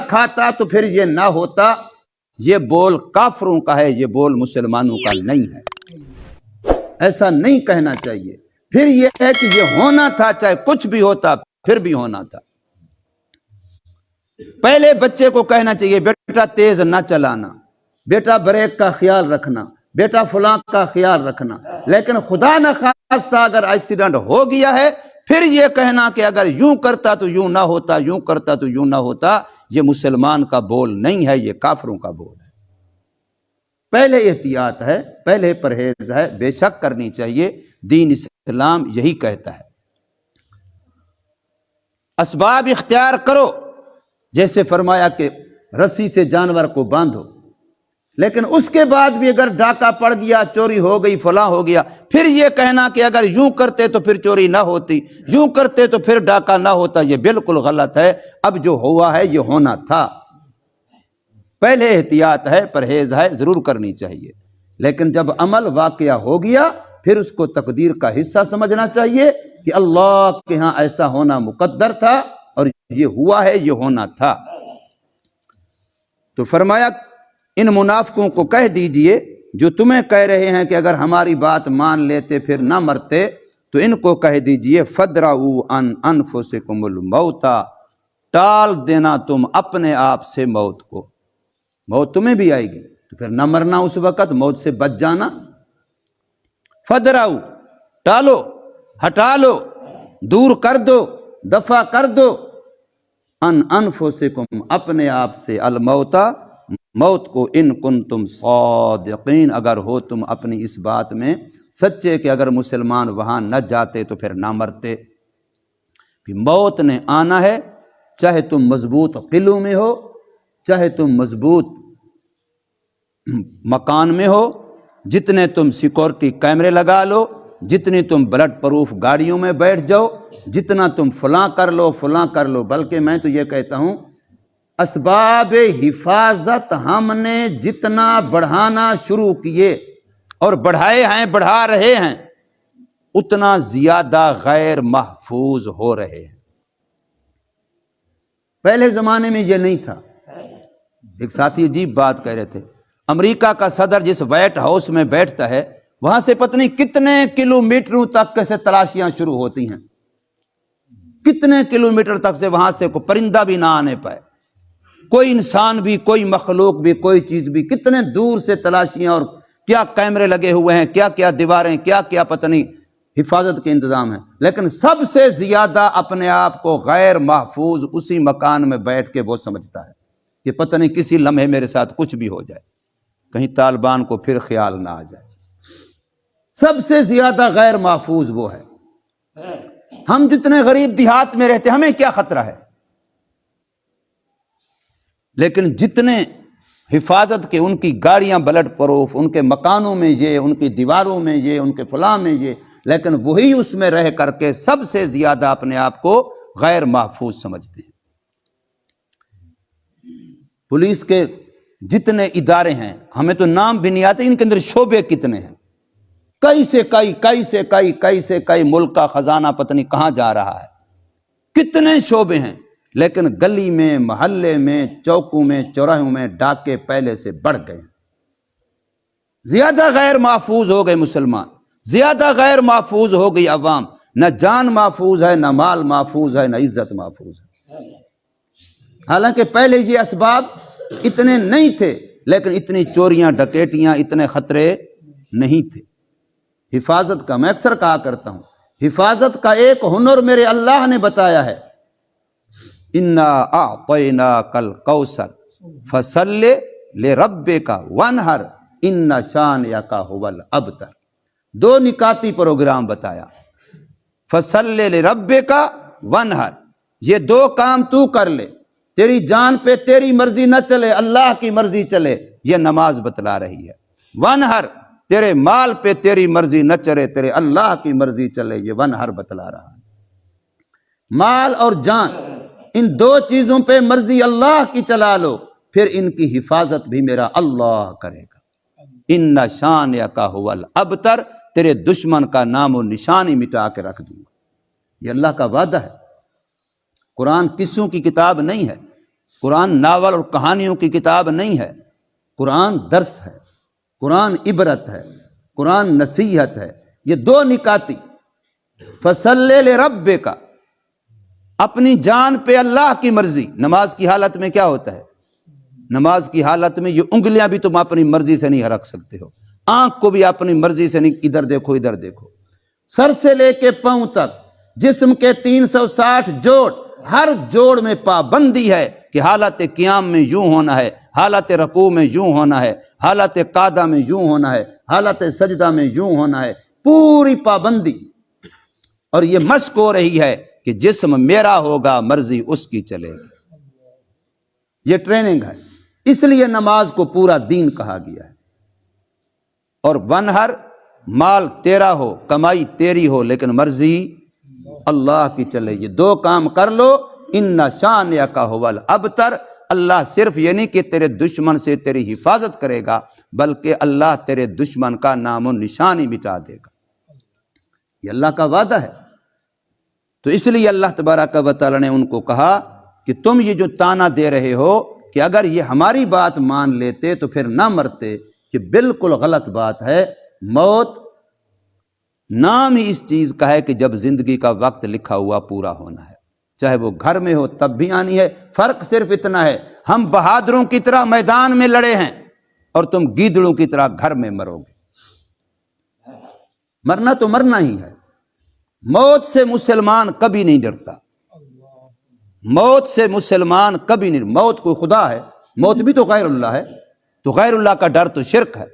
کھاتا تو پھر یہ نہ ہوتا۔ یہ بول کافروں کا ہے، یہ بول مسلمانوں کا نہیں ہے، ایسا نہیں کہنا چاہیے۔ پھر یہ ہے کہ یہ ہونا تھا، چاہے کچھ بھی ہوتا پھر بھی ہونا تھا۔ پہلے بچے کو کہنا چاہیے بیٹا تیز نہ چلانا، بیٹا بریک کا خیال رکھنا، بیٹا فلاں کا خیال رکھنا۔ لیکن خدا نہ خواستہ اگر ایکسیڈنٹ ہو گیا ہے پھر یہ کہنا کہ اگر یوں کرتا تو یوں نہ ہوتا، یوں کرتا تو یوں نہ ہوتا، یہ مسلمان کا بول نہیں ہے، یہ کافروں کا بول ہے۔ پہلے احتیاط ہے، پہلے پرہیز ہے، بے شک کرنی چاہیے، دین اسلام یہی کہتا ہے۔ اسباب اختیار کرو، جیسے فرمایا کہ رسی سے جانور کو باندھو، لیکن اس کے بعد بھی اگر ڈاکہ پڑ گیا، چوری ہو گئی، فلاں ہو گیا، پھر یہ کہنا کہ اگر یوں کرتے تو پھر چوری نہ ہوتی، یوں کرتے تو پھر ڈاکہ نہ ہوتا، یہ بالکل غلط ہے۔ اب جو ہوا ہے یہ ہونا تھا۔ پہلے احتیاط ہے، پرہیز ہے، ضرور کرنی چاہیے، لیکن جب عمل واقعہ ہو گیا پھر اس کو تقدیر کا حصہ سمجھنا چاہیے کہ اللہ کے ہاں ایسا ہونا مقدر تھا اور یہ ہوا ہے، یہ ہونا تھا۔ تو فرمایا ان منافقوں کو کہہ دیجئے جو تمہیں کہہ رہے ہیں کہ اگر ہماری بات مان لیتے پھر نہ مرتے، تو ان کو کہہ دیجئے فَدْرَعُوا عَنْ أَنفُسِكُمُ الْمَوْتَ، ٹال دینا تم اپنے آپ سے موت کو۔ موت تمہیں بھی آئے گی تو پھر نہ مرنا اس وقت، موت سے بچ جانا۔ فَدْرَعُوا، ٹالو، ہٹا لو، دور کر دو، دفع کر دو، ان انفسکم، اپنے آپ سے، الموت، موت کو، ان کنتم صادقین، اگر ہو تم اپنی اس بات میں سچے کہ اگر مسلمان وہاں نہ جاتے تو پھر نہ مرتے۔ موت نے آنا ہے، چاہے تم مضبوط قلعوں میں ہو، چاہے تم مضبوط مکان میں ہو، جتنے تم سیکورٹی کیمرے لگا لو، جتنی تم بلٹ پروف گاڑیوں میں بیٹھ جاؤ، جتنا تم فلاں کر لو فلاں کر لو، بلکہ میں تو یہ کہتا ہوں اسباب حفاظت ہم نے جتنا بڑھانا شروع کیے اور بڑھائے ہیں، بڑھا رہے ہیں، اتنا زیادہ غیر محفوظ ہو رہے ہیں۔ پہلے زمانے میں یہ نہیں تھا۔ ایک ساتھی عجیب بات کہہ رہے تھے، امریکہ کا صدر جس وائٹ ہاؤس میں بیٹھتا ہے وہاں سے پتہ نہیں کتنے کلومیٹروں تک سے تلاشیاں شروع ہوتی ہیں، کتنے کلومیٹر تک سے، وہاں سے کوئی پرندہ بھی نہ آنے پائے، کوئی انسان بھی، کوئی مخلوق بھی، کوئی چیز بھی، کتنے دور سے تلاشیاں، اور کیا کیمرے لگے ہوئے ہیں، کیا کیا دیواریں، کیا کیا پتہ نہیں حفاظت کے انتظام ہیں۔ لیکن سب سے زیادہ اپنے آپ کو غیر محفوظ اسی مکان میں بیٹھ کے وہ سمجھتا ہے کہ پتہ نہیں کسی لمحے میرے ساتھ کچھ بھی ہو جائے، کہیں طالبان کو پھر خیال نہ آ جائے۔ سب سے زیادہ غیر محفوظ وہ ہے۔ ہم جتنے غریب دیہات میں رہتے ہمیں کیا خطرہ ہے، لیکن جتنے حفاظت کے، ان کی گاڑیاں بلٹ پروف، ان کے مکانوں میں یہ، ان کی دیواروں میں یہ، ان کے فلاں میں یہ، لیکن وہی اس میں رہ کر کے سب سے زیادہ اپنے آپ کو غیر محفوظ سمجھتے ہیں۔ پولیس کے جتنے ادارے ہیں، ہمیں تو نام بھی نہیں آتے، ان کے اندر شعبے کتنے ہیں، کئی سے کئی ملک کا خزانہ پتہ نہیں کہاں جا رہا ہے، کتنے شعبے ہیں، لیکن گلی میں، محلے میں، چوکوں میں، چوراہوں میں ڈاکے پہلے سے بڑھ گئے، زیادہ غیر محفوظ ہو گئے مسلمان، زیادہ غیر محفوظ ہو گئی عوام، نہ جان محفوظ ہے، نہ مال محفوظ ہے، نہ عزت محفوظ ہے۔ حالانکہ پہلے یہ اسباب اتنے نہیں تھے، لیکن اتنی چوریاں، ڈکیٹیاں، اتنے خطرے نہیں تھے۔ حفاظت کا میں اکثر کہا کرتا ہوں، حفاظت کا ایک ہنر میرے اللہ نے بتایا ہے، اِنَّا أَعْطَيْنَاكَ الْكَوْثَرَ فَصَلِّ لِرَبِّكَ وَانْحَرْ إِنَّ شَانِئَكَ هُوَ الْأَبْتَرُ۔ دو نکاتی پروگرام بتایا، فَصَلِّ لِرَبِّكَ وَانْحَرْ، یہ دو کام تو کر لے، تیری جان پہ تیری مرضی نہ چلے، اللہ کی مرضی چلے، یہ نماز بتلا رہی ہے۔ وَانْحَرْ، تیرے مال پہ تیری مرضی نہ چلے، تیرے اللہ کی مرضی چلے، یہ وَانْحَرْ بتلا رہا ہے۔ مال اور جان، ان دو چیزوں پہ مرضی اللہ کی چلا لو، پھر ان کی حفاظت بھی میرا اللہ کرے گا۔ اِنَّ شَانِئَكَ هُوَ الْأَبْتَرُ، تیرے دشمن کا نام و نشانی مٹا کے رکھ دوں گا۔ یہ اللہ کا وعدہ ہے۔ قرآن قصوں کی کتاب نہیں ہے، قرآن ناول اور کہانیوں کی کتاب نہیں ہے، قرآن درس ہے، قرآن عبرت ہے، قرآن نصیحت ہے۔ یہ دو نکاتی، فصلی لربک، اپنی جان پہ اللہ کی مرضی۔ نماز کی حالت میں کیا ہوتا ہے؟ نماز کی حالت میں یہ انگلیاں بھی تم اپنی مرضی سے نہیں رکھ سکتے ہو، آنکھ کو بھی اپنی مرضی سے نہیں، ادھر دیکھو ادھر دیکھو۔ سر سے لے کے پاؤں تک جسم کے 360 جوڑ، ہر جوڑ میں پابندی ہے کہ حالت قیام میں یوں ہونا ہے، حالت رکوع میں یوں ہونا ہے، حالت قعدہ میں یوں ہونا ہے، حالت سجدہ میں یوں ہونا ہے، پوری پابندی۔ اور یہ مشق ہو رہی ہے کہ جسم میرا ہوگا، مرضی اس کی چلے گی۔ یہ ٹریننگ ہے، اس لیے نماز کو پورا دین کہا گیا ہے۔ اور ونہر، مال تیرا ہو، کمائی تیری ہو، لیکن مرضی اللہ کی چلے۔ یہ دو کام کر لو، ان شانئک ھو الابتر۔ اللہ صرف یہ نہیں کہ تیرے دشمن سے تیری حفاظت کرے گا، بلکہ اللہ تیرے دشمن کا نام و نشانی مٹا دے گا۔ یہ اللہ کا وعدہ ہے۔ تو اس لیے اللہ تبارک و تعالی نے ان کو کہا کہ تم یہ جو تانا دے رہے ہو کہ اگر یہ ہماری بات مان لیتے تو پھر نہ مرتے، یہ بالکل غلط بات ہے۔ موت نام ہی اس چیز کا ہے کہ جب زندگی کا وقت لکھا ہوا پورا ہونا ہے، چاہے وہ گھر میں ہو تب بھی آنی ہے۔ فرق صرف اتنا ہے، ہم بہادروں کی طرح میدان میں لڑے ہیں اور تم گیدڑوں کی طرح گھر میں مرو گے۔ مرنا تو مرنا ہی ہے۔ موت سے مسلمان کبھی نہیں ڈرتا، موت سے مسلمان کبھی نہیں۔ موت کوئی خدا ہے؟ موت بھی تو غیر اللہ ہے، تو غیر اللہ کا ڈر تو شرک ہے،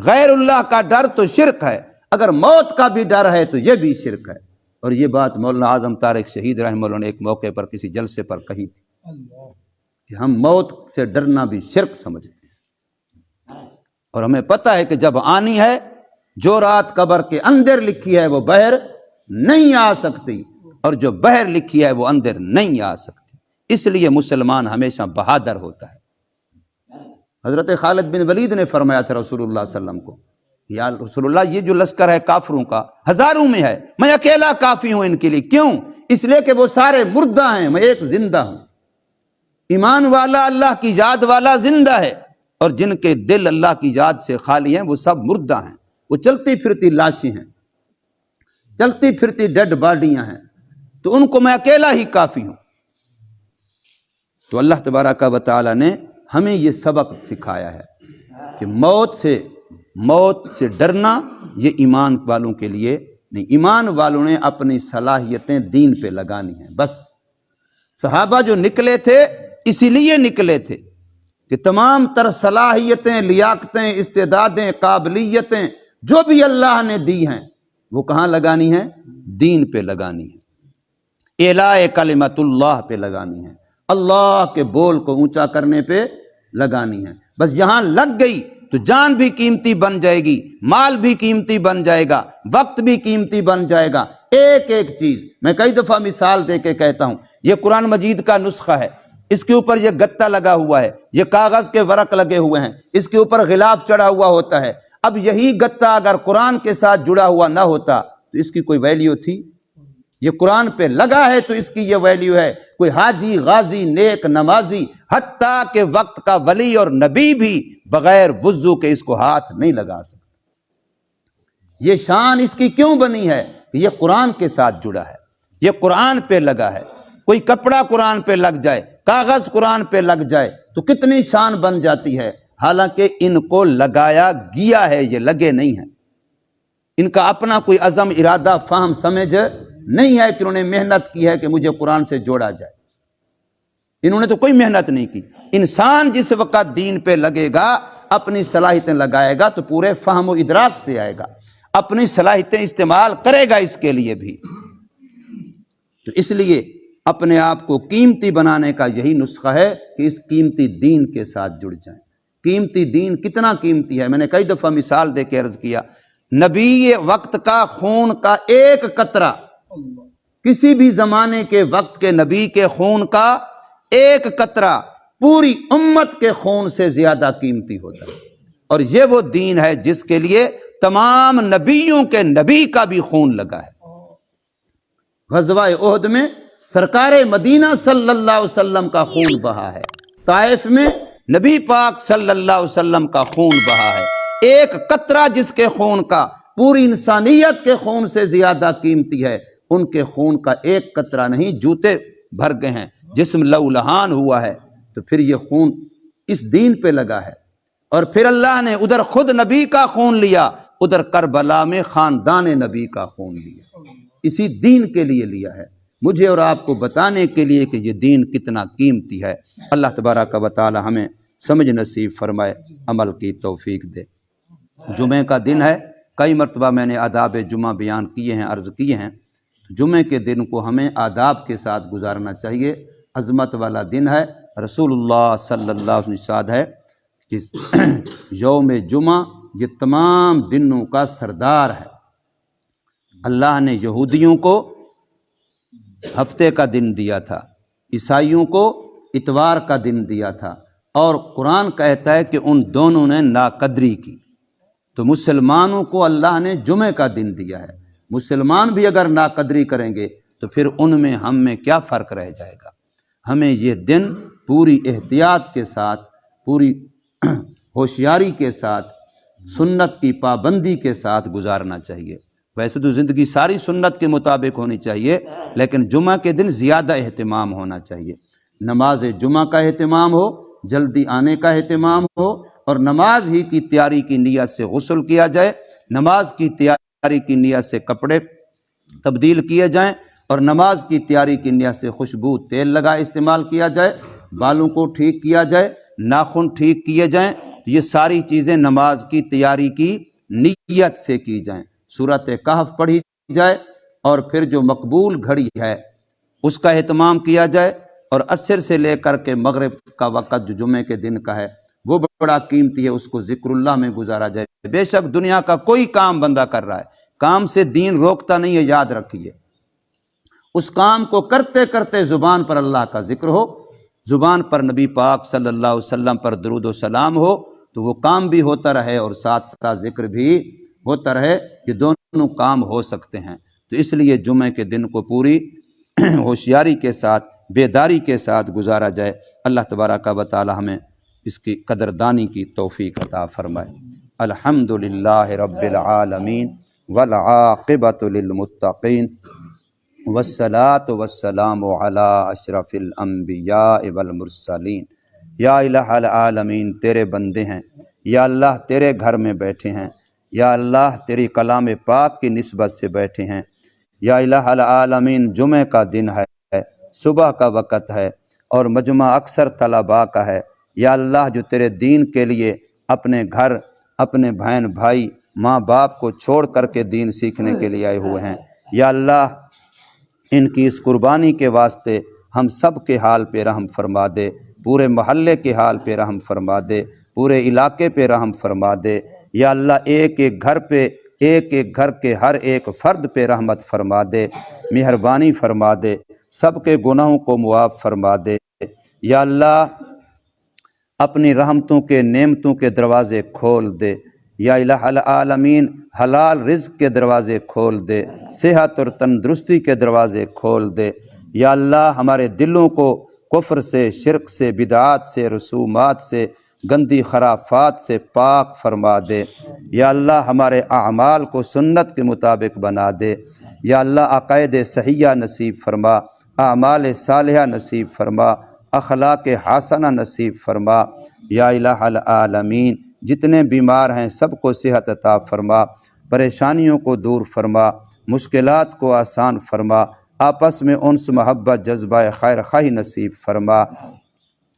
غیر اللہ کا ڈر تو شرک ہے۔ اگر موت کا بھی ڈر ہے تو یہ بھی شرک ہے۔ اور یہ بات مولانا اعظم طارق شہید رحمہ اللہ نے ایک موقع پر کسی جلسے پر کہی تھی کہ ہم موت سے ڈرنا بھی شرک سمجھتے ہیں، اور ہمیں پتہ ہے کہ جب آنی ہے، جو رات قبر کے اندر لکھی ہے وہ باہر نہیں آ سکتی، اور جو باہر لکھی ہے وہ اندر نہیں آ سکتی۔ اس لیے مسلمان ہمیشہ بہادر ہوتا ہے۔ حضرت خالد بن ولید نے فرمایا تھا رسول اللہ صلی اللہ علیہ وسلم کو، یا رسول اللہ یہ جو لشکر ہے کافروں کا ہزاروں میں ہے، میں اکیلا کافی ہوں ان کے لیے۔ کیوں؟ اس لیے کہ وہ سارے مردہ ہیں، میں ایک زندہ ہوں۔ ایمان والا، اللہ کی یاد والا زندہ ہے، اور جن کے دل اللہ کی یاد سے خالی ہیں وہ سب مردہ ہیں، وہ چلتی پھرتی لاشیں ہیں، چلتی پھرتی ڈیڈ باڈیاں ہیں، تو ان کو میں اکیلا ہی کافی ہوں۔ تو اللہ تبارک و تعالی نے ہمیں یہ سبق سکھایا ہے کہ موت سے ڈرنا یہ ایمان والوں کے لیے نہیں۔ ایمان والوں نے اپنی صلاحیتیں دین پہ لگانی ہیں بس۔ صحابہ جو نکلے تھے اسی لیے نکلے تھے کہ تمام تر صلاحیتیں، لیاقتیں، استعدادیں، قابلیتیں جو بھی اللہ نے دی ہیں وہ کہاں لگانی ہیں؟ دین پہ لگانی ہے، اعلاء کلمت اللہ پہ لگانی ہے، اللہ کے بول کو اونچا کرنے پہ لگانی ہے۔ بس یہاں لگ گئی تو جان بھی قیمتی بن جائے گی، مال بھی قیمتی بن جائے گا، وقت بھی قیمتی بن جائے گا۔ ایک ایک چیز میں کئی دفعہ مثال دے کے کہتا ہوں، یہ قرآن مجید کا نسخہ ہے، اس کے اوپر یہ گتا لگا ہوا ہے، یہ کاغذ کے ورق لگے ہوئے ہیں، اس کے اوپر غلاف چڑھا ہوا ہوتا ہے۔ اب یہی گتا اگر قرآن کے ساتھ جڑا ہوا نہ ہوتا تو اس کی کوئی ویلیو تھی؟ یہ قرآن پہ لگا ہے تو اس کی یہ ویلیو ہے۔ کوئی حاجی، غازی، نیک نمازی، حتیٰ کہ وقت کا ولی اور نبی بھی بغیر وضو کے اس کو ہاتھ نہیں لگا سکتا۔ یہ شان اس کی کیوں بنی ہے کہ یہ قرآن کے ساتھ جڑا ہے، یہ قرآن پہ لگا ہے۔ کوئی کپڑا قرآن پہ لگ جائے، کاغذ قرآن پہ لگ جائے تو کتنی شان بن جاتی ہے، حالانکہ ان کو لگایا گیا ہے، یہ لگے نہیں ہیں۔ ان کا اپنا کوئی عزم، ارادہ، فہم، سمجھ نہیں ہے کہ انہوں نے محنت کی ہے کہ مجھے قرآن سے جوڑا جائے۔ انہوں نے تو کوئی محنت نہیں کی۔ انسان جس وقت دین پہ لگے گا، اپنی صلاحیتیں لگائے گا تو پورے فہم و ادراک سے آئے گا، اپنی صلاحیتیں استعمال کرے گا اس کے لیے بھی۔ تو اس لیے اپنے آپ کو قیمتی بنانے کا یہی نسخہ ہے کہ اس قیمتی دین کے ساتھ جڑ جائیں۔ قیمتی دین کتنا قیمتی ہے، میں نے کئی دفعہ مثال دے کے عرض کیا، نبی وقت کا خون کا ایک قطرہ، کسی بھی زمانے کے وقت کے نبی کے خون کا ایک قطرہ پوری امت کے خون سے زیادہ قیمتی ہوتا ہے۔ اور یہ وہ دین ہے جس کے لیے تمام نبیوں کے نبی کا بھی خون لگا ہے۔ غزوہ احد میں سرکار مدینہ صلی اللہ علیہ وسلم کا خون بہا ہے، طائف میں نبی پاک صلی اللہ علیہ وسلم کا خون بہا ہے۔ ایک قطرہ جس کے خون کا پوری انسانیت کے خون سے زیادہ قیمتی ہے، ان کے خون کا ایک قطرہ نہیں، جوتے بھر گئے ہیں، جسم لہولہان ہوا ہے، تو پھر یہ خون اس دین پہ لگا ہے۔ اور پھر اللہ نے ادھر خود نبی کا خون لیا، ادھر کربلا میں خاندان نبی کا خون لیا، اسی دین کے لیے لیا ہے، مجھے اور آپ کو بتانے کے لیے کہ یہ دین کتنا قیمتی ہے۔ اللہ تبارک و تعالی ہمیں سمجھ نصیب فرمائے، عمل کی توفیق دے۔ جمعہ کا دن ہے، کئی مرتبہ میں نے آداب جمعہ بیان کیے ہیں، عرض کیے ہیں۔ جمعے کے دن کو ہمیں آداب کے ساتھ گزارنا چاہیے، عظمت والا دن ہے۔ رسول اللہ صلی اللہ علیہ وسلم ارشاد ہے کہ یوم جمعہ یہ تمام دنوں کا سردار ہے۔ اللہ نے یہودیوں کو ہفتے کا دن دیا تھا، عیسائیوں کو اتوار کا دن دیا تھا، اور قرآن کہتا ہے کہ ان دونوں نے ناقدری کی، تو مسلمانوں کو اللہ نے جمعے کا دن دیا ہے۔ مسلمان بھی اگر ناقدری کریں گے تو پھر ان میں ہم میں کیا فرق رہ جائے گا؟ ہمیں یہ دن پوری احتیاط کے ساتھ، پوری ہوشیاری کے ساتھ، سنت کی پابندی کے ساتھ گزارنا چاہیے۔ ویسے تو زندگی ساری سنت کے مطابق ہونی چاہیے، لیکن جمعہ کے دن زیادہ اہتمام ہونا چاہیے۔ نماز جمعہ کا اہتمام ہو، جلدی آنے کا اہتمام ہو، اور نماز ہی کی تیاری کی نیت سے غسل کیا جائے، نماز کی تیاری کی نیت سے کپڑے تبدیل کیے جائیں، اور نماز کی تیاری کی نیت سے خوشبو تیل لگا استعمال کیا جائے، بالوں کو ٹھیک کیا جائے، ناخن ٹھیک کیے جائیں، یہ ساری چیزیں نماز کی تیاری کی نیت سے کی جائیں۔ سورۃ کہف پڑھی جائے، اور پھر جو مقبول گھڑی ہے اس کا اہتمام کیا جائے، اور عصر سے لے کر کے مغرب کا وقت جو جمعے کے دن کا ہے وہ بڑا قیمتی ہے، اس کو ذکر اللہ میں گزارا جائے۔ بے شک دنیا کا کوئی کام بندہ کر رہا ہے، کام سے دین روکتا نہیں ہے، یاد رکھیے، اس کام کو کرتے کرتے زبان پر اللہ کا ذکر ہو، زبان پر نبی پاک صلی اللہ علیہ وسلم پر درود و سلام ہو، تو وہ کام بھی ہوتا رہے اور ساتھ ساتھ ذکر بھی ہوتا رہے، یہ دونوں کام ہو سکتے ہیں۔ تو اس لیے جمعے کے دن کو پوری ہوشیاری کے ساتھ، بیداری کے ساتھ گزارا جائے۔ اللہ تبارک و تعالی ہمیں اس کی قدردانی کی توفیق عطا فرمائے۔ الحمدللہ رب العالمین والعاقبۃ للمتقین والصلاة والسلام علی اشرف الانبیاء والمرسلین۔ یا الہ العالمین، تیرے بندے ہیں، یا اللہ تیرے گھر میں بیٹھے ہیں، یا اللہ تیری کلام پاک کی نسبت سے بیٹھے ہیں، یا الہ العالمین جمعہ کا دن ہے، صبح کا وقت ہے، اور مجمع اکثر طلباء کا ہے، یا اللہ جو تیرے دین کے لیے اپنے گھر، اپنے بہن بھائی، ماں باپ کو چھوڑ کر کے دین سیکھنے کے لیے آئے ہوئے ہیں، یا اللہ ان کی اس قربانی کے واسطے ہم سب کے حال پہ رحم فرما دے، پورے محلے کے حال پہ رحم فرما دے، پورے علاقے پہ رحم فرما دے، یا اللہ ایک ایک گھر پہ، ایک ایک گھر کے ہر ایک فرد پہ رحمت فرما دے، مہربانی فرما دے، سب کے گناہوں کو معاف فرما دے، یا اللہ اپنی رحمتوں کے، نعمتوں کے دروازے کھول دے، یا الہ العالمین حلال رزق کے دروازے کھول دے، صحت اور تندرستی کے دروازے کھول دے، یا اللہ ہمارے دلوں کو کفر سے، شرک سے، بدعات سے، رسومات سے، گندی خرافات سے پاک فرما دے، یا اللہ ہمارے اعمال کو سنت کے مطابق بنا دے، یا اللہ عقائد صحیحہ نصیب فرما، اعمال صالحہ نصیب فرما، اخلاق حسنہ نصیب فرما، یا الہ العالمین جتنے بیمار ہیں سب کو صحت عطا فرما، پریشانیوں کو دور فرما، مشکلات کو آسان فرما، آپس میں انس محبت جذبہ خیر خواہی نصیب فرما،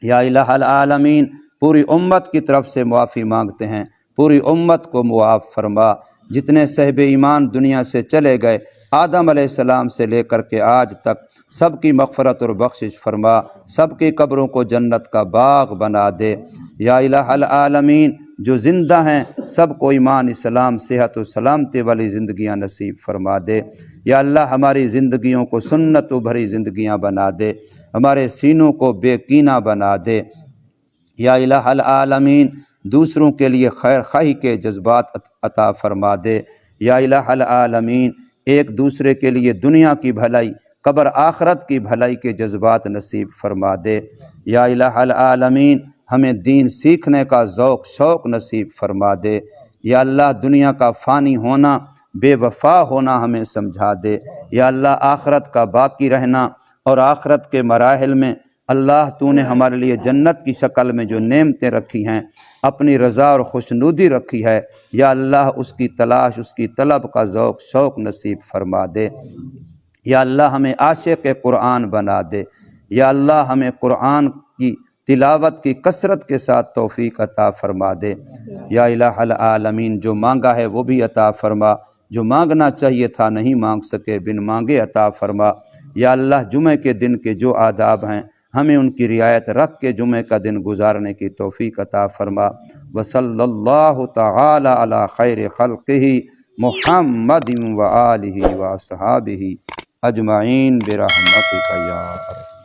یا الہ العالمین پوری امت کی طرف سے معافی مانگتے ہیں، پوری امت کو معاف فرما، جتنے صاحب ایمان دنیا سے چلے گئے آدم علیہ السلام سے لے کر کے آج تک، سب کی مغفرت اور بخشش فرما، سب کی قبروں کو جنت کا باغ بنا دے، یا الہ العالمین جو زندہ ہیں سب کو ایمان، اسلام، صحت و سلامتی والی زندگیاں نصیب فرما دے، یا اللہ ہماری زندگیوں کو سنت و بھری زندگیاں بنا دے، ہمارے سینوں کو بے کینہ بنا دے، یا الہ العالمین دوسروں کے لیے خیر خواہی کے جذبات عطا فرما دے۔ یا الہ العالمین ایک دوسرے کے لیے دنیا کی بھلائی قبر آخرت کی بھلائی کے جذبات نصیب فرما دے۔ یا الہ العالمین ہمیں دین سیکھنے کا ذوق شوق نصیب فرما دے۔ یا اللہ دنیا کا فانی ہونا بے وفا ہونا ہمیں سمجھا دے۔ یا اللہ آخرت کا باقی رہنا اور آخرت کے مراحل میں اللہ تو نے ہمارے لیے جنت کی شکل میں جو نعمتیں رکھی ہیں، اپنی رضا اور خوشنودی رکھی ہے، یا اللہ اس کی تلاش اس کی طلب کا ذوق شوق نصیب فرما دے۔ یا اللہ ہمیں عاشق قرآن بنا دے۔ یا اللہ ہمیں قرآن کی تلاوت کی کثرت کے ساتھ توفیق عطا فرما دے۔ یا الہ العالمین جو مانگا ہے وہ بھی عطا فرما، جو مانگنا چاہیے تھا نہیں مانگ سکے بن مانگے عطا فرما۔ یا اللہ جمعہ کے دن کے جو آداب ہیں ہمیں ان کی رعایت رکھ کے جمعہ کا دن گزارنے کی توفیق عطا فرما۔ وصلی اللہ تعالی علی خیر خلقہ محمد و آلہ و اصحابہ اجمعین برحمتک یا ارحم۔